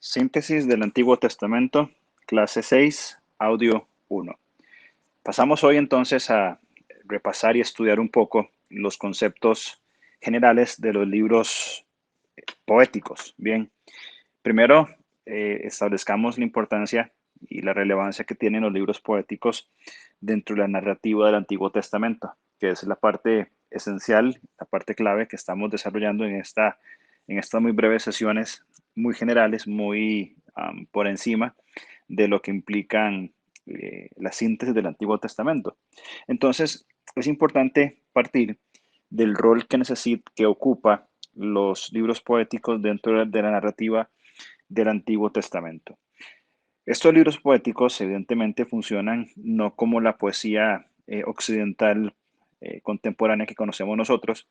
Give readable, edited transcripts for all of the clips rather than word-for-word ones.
Síntesis del Antiguo Testamento, clase 6, audio 1. Pasamos hoy entonces a repasar y estudiar un poco los conceptos generales de los libros poéticos. Bien, primero establezcamos la importancia y la relevancia que tienen los libros poéticos dentro de la narrativa del Antiguo Testamento, que es la parte esencial, la parte clave que estamos desarrollando en estas muy breves sesiones, muy generales, muy por encima de lo que implican la síntesis del Antiguo Testamento. Entonces, es importante partir del rol que ocupa los libros poéticos dentro de la narrativa del Antiguo Testamento. Estos libros poéticos evidentemente funcionan no como la poesía occidental contemporánea que conocemos nosotros,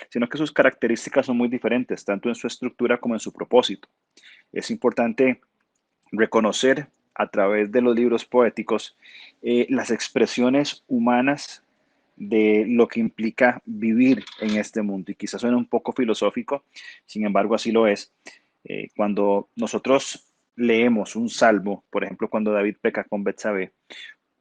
sino que sus características son muy diferentes, tanto en su estructura como en su propósito. Es importante reconocer a través de los libros poéticos las expresiones humanas de lo que implica vivir en este mundo. Y quizás suena un poco filosófico, sin embargo así lo es. Cuando nosotros leemos un salmo, por ejemplo, cuando David peca con Betsabé,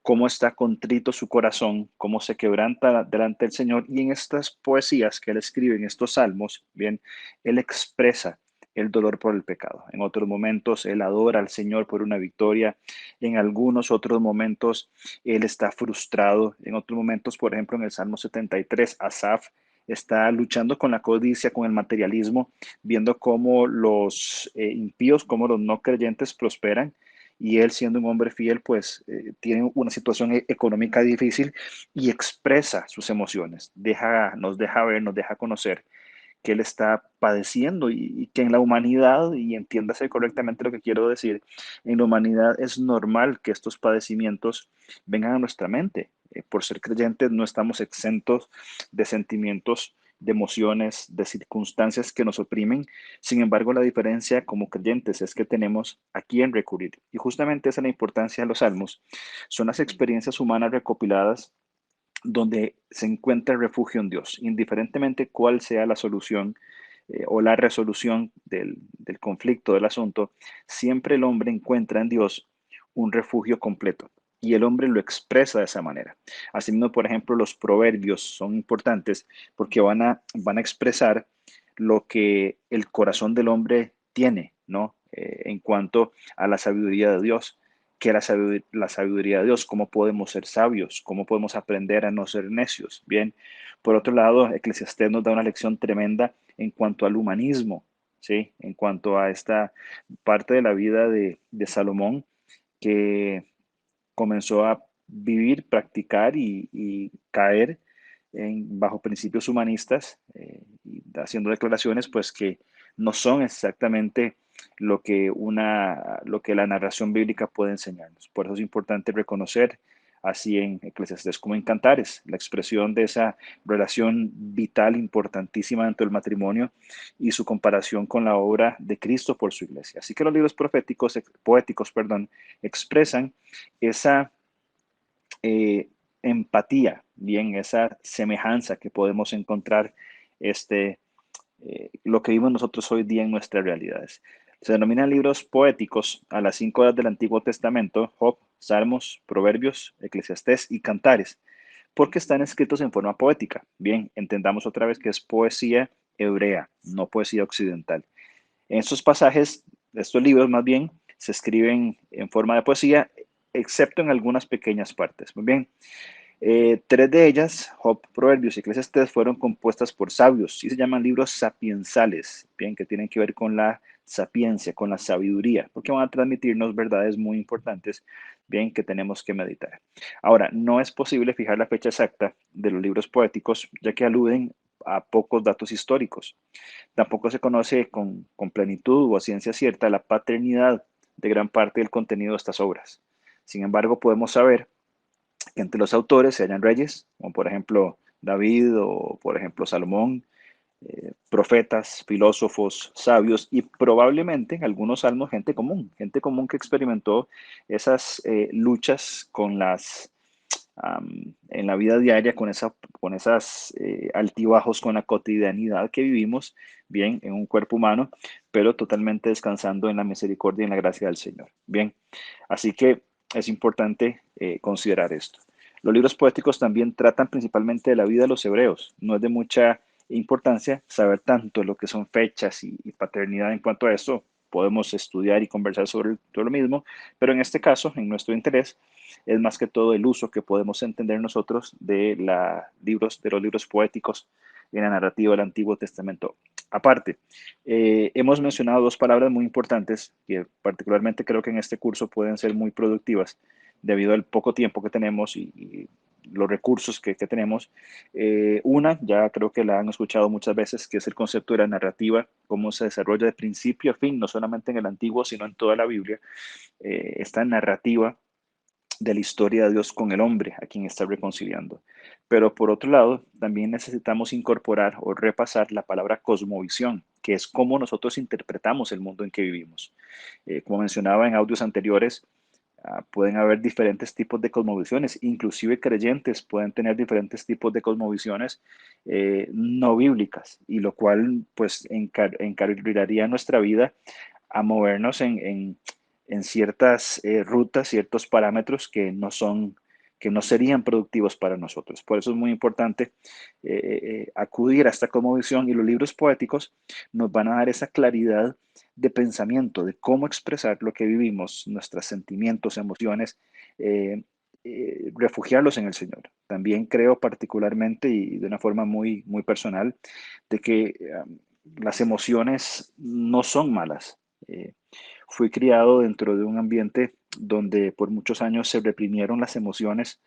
cómo está contrito su corazón, cómo se quebranta delante del Señor. Y en estas poesías que él escribe, en estos salmos, bien, él expresa el dolor por el pecado. En otros momentos él adora al Señor por una victoria. En algunos otros momentos él está frustrado. En otros momentos, por ejemplo, en el Salmo 73, Asaf está luchando con la codicia, con el materialismo, viendo cómo los impíos, cómo los no creyentes prosperan y él siendo un hombre fiel, pues tiene una situación económica difícil y expresa sus emociones, nos deja ver, nos deja conocer que él está padeciendo y que en la humanidad, y entiéndase correctamente lo que quiero decir, en la humanidad es normal que estos padecimientos vengan a nuestra mente. Por ser creyentes no estamos exentos de sentimientos, de emociones, de circunstancias que nos oprimen. Sin embargo, la diferencia como creyentes es que tenemos a quién recurrir. Y justamente esa es la importancia de los salmos. Son las experiencias humanas recopiladas donde se encuentra refugio en Dios, indiferentemente cuál sea la solución o la resolución del conflicto, del asunto, siempre el hombre encuentra en Dios un refugio completo y el hombre lo expresa de esa manera. Asimismo, por ejemplo, los proverbios son importantes porque van a expresar lo que el corazón del hombre tiene, ¿no? En cuanto a la sabiduría de Dios. Que la sabiduría de Dios, cómo podemos ser sabios, cómo podemos aprender a no ser necios. Bien, por otro lado, Eclesiastés nos da una lección tremenda en cuanto al humanismo, ¿sí? En cuanto a esta parte de la vida de Salomón que comenzó a vivir, practicar y caer bajo principios humanistas, y haciendo declaraciones pues que no son exactamente lo que la narración bíblica puede enseñarnos. Por eso es importante reconocer, así en Eclesiastés como en Cantares, la expresión de esa relación vital importantísima dentro del matrimonio y su comparación con la obra de Cristo por su iglesia. Así que los libros poéticos, perdón, expresan esa eh, empatía, bien, esa semejanza que podemos encontrar lo que vimos nosotros hoy día en nuestras realidades. Se denominan libros poéticos a las 5 horas del Antiguo Testamento: Job, Salmos, Proverbios, Eclesiastés y Cantares, porque están escritos en forma poética. Bien, entendamos otra vez que es poesía hebrea, no poesía occidental. En estos pasajes, estos libros más bien, se escriben en forma de poesía, excepto en algunas pequeñas partes. Muy bien. Tres de ellas, Job, Proverbios y Eclesiastés, fueron compuestas por sabios y se llaman libros sapiensales, bien, que tienen que ver con la sapiencia, con la sabiduría, porque van a transmitirnos verdades muy importantes, bien, que tenemos que meditar. Ahora, no es posible fijar la fecha exacta de los libros poéticos, ya que aluden a pocos datos históricos. Tampoco se conoce con plenitud o a ciencia cierta la paternidad de gran parte del contenido de estas obras. Sin embargo, podemos saber que entre los autores se hallan reyes, como por ejemplo David o por ejemplo Salomón, profetas, filósofos, sabios y probablemente en algunos salmos gente común que experimentó esas luchas con las en la vida diaria con esas altibajos, con la cotidianidad que vivimos, bien, en un cuerpo humano, pero totalmente descansando en la misericordia y en la gracia del Señor. Bien, así que es importante considerar esto. Los libros poéticos también tratan principalmente de la vida de los hebreos. No es de mucha importancia saber tanto lo que son fechas y paternidad en cuanto a esto. Podemos estudiar y conversar sobre todo lo mismo, pero en este caso, en nuestro interés, es más que todo el uso que podemos entender nosotros de los libros poéticos en la narrativa del Antiguo Testamento. Aparte, hemos mencionado dos palabras muy importantes que particularmente creo que en este curso pueden ser muy productivas debido al poco tiempo que tenemos y los recursos que tenemos. Una, ya creo que la han escuchado muchas veces, que es el concepto de la narrativa, cómo se desarrolla de principio a fin, no solamente en el Antiguo, sino en toda la Biblia. Esta narrativa de la historia de Dios con el hombre, a quien está reconciliando. Pero por otro lado, también necesitamos incorporar o repasar la palabra cosmovisión, que es cómo nosotros interpretamos el mundo en que vivimos. Como mencionaba en audios anteriores, pueden haber diferentes tipos de cosmovisiones, inclusive creyentes pueden tener diferentes tipos de cosmovisiones no bíblicas, y lo cual pues encarrilaría nuestra vida a movernos en ciertas rutas, ciertos parámetros que no serían productivos para nosotros. Por eso es muy importante acudir a esta cosmovisión, y los libros poéticos nos van a dar esa claridad de pensamiento, de cómo expresar lo que vivimos, nuestros sentimientos, emociones, refugiarlos en el Señor. También creo particularmente y de una forma muy personal de que las emociones no son malas. Eh, Fui criado dentro de un ambiente donde por muchos años se reprimieron las emociones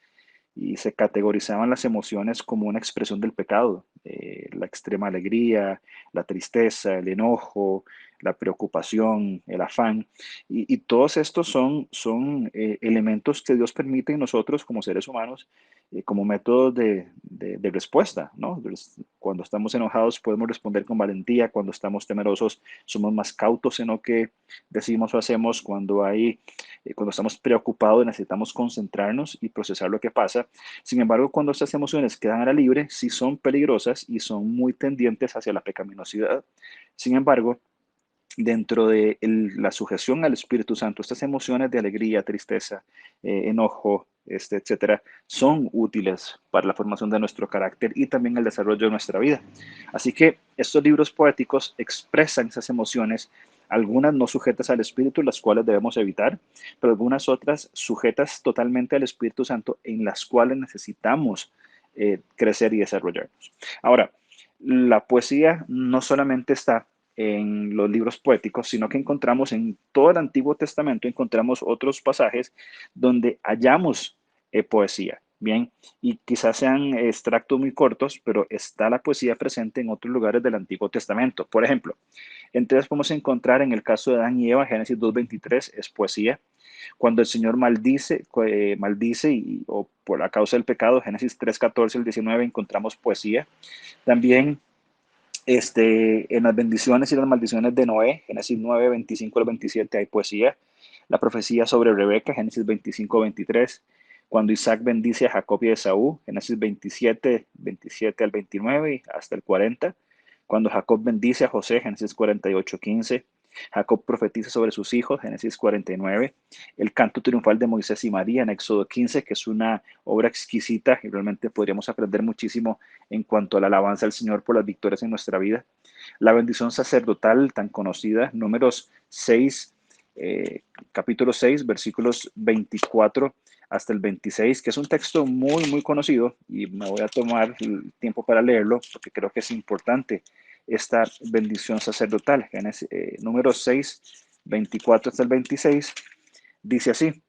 y se categorizaban las emociones como una expresión del pecado. La extrema alegría, la tristeza, el enojo, la preocupación, el afán, y todos estos son elementos que Dios permite en nosotros como seres humanos como métodos de respuesta, ¿no? Cuando estamos enojados podemos responder con valentía, cuando estamos temerosos somos más cautos en lo que decimos o hacemos, cuando estamos preocupados necesitamos concentrarnos y procesar lo que pasa. Sin embargo, cuando estas emociones quedan a la libre, sí son peligrosas y son muy tendientes hacia la pecaminosidad. Sin embargo, dentro de la sujeción al Espíritu Santo, estas emociones de alegría, tristeza, enojo, etcétera, son útiles para la formación de nuestro carácter y también el desarrollo de nuestra vida. Así que estos libros poéticos expresan esas emociones, algunas no sujetas al Espíritu, las cuales debemos evitar, pero algunas otras sujetas totalmente al Espíritu Santo, en las cuales necesitamos crecer y desarrollarnos. Ahora, la poesía no solamente está en los libros poéticos, sino que encontramos en todo el Antiguo Testamento, encontramos otros pasajes donde hallamos poesía, bien, y quizás sean extractos muy cortos, pero está la poesía presente en otros lugares del Antiguo Testamento. Por ejemplo, entonces podemos encontrar en el caso de Adán y Eva, Génesis 2:23 es poesía. Cuando el Señor maldice o por la causa del pecado, Génesis 3:14 al 19 encontramos poesía. También en las bendiciones y las maldiciones de Noé, Génesis 9:25 al 27 hay poesía. La profecía sobre Rebeca, Génesis 25:23. Cuando Isaac bendice a Jacob y a Esaú, Génesis 27 al 29 y hasta el 40. Cuando Jacob bendice a José, Génesis 48:15. Jacob profetiza sobre sus hijos, Génesis 49. El canto triunfal de Moisés y María en Éxodo 15, que es una obra exquisita y realmente podríamos aprender muchísimo en cuanto a la alabanza al Señor por las victorias en nuestra vida. La bendición sacerdotal tan conocida, números 6, capítulo 6, versículos 24 hasta el 26, que es un texto muy conocido y me voy a tomar el tiempo para leerlo porque creo que es importante esta bendición sacerdotal. Números 6, 24 hasta el 26, dice así: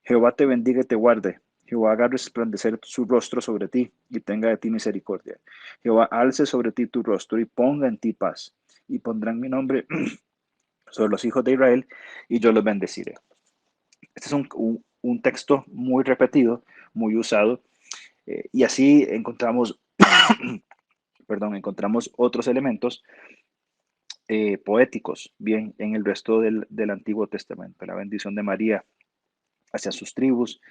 Jehová te bendiga y te guarde. Jehová haga resplandecer su rostro sobre ti y tenga de ti misericordia. Jehová alce sobre ti tu rostro y ponga en ti paz. Y pondrán mi nombre sobre los hijos de Israel y yo los bendeciré. Este es un texto muy repetido, muy usado, y así encontramos, encontramos otros elementos poéticos, bien, en el resto del Antiguo Testamento. La bendición de María, hacia sus tribus,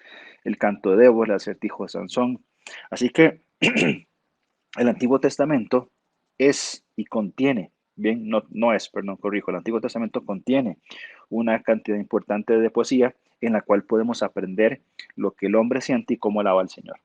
el canto de Débora, el acertijo de Sansón. Así que el Antiguo Testamento es y contiene, bien, no es, perdón, corrijo, el Antiguo Testamento contiene una cantidad importante de poesía en la cual podemos aprender lo que el hombre siente y cómo alaba al Señor.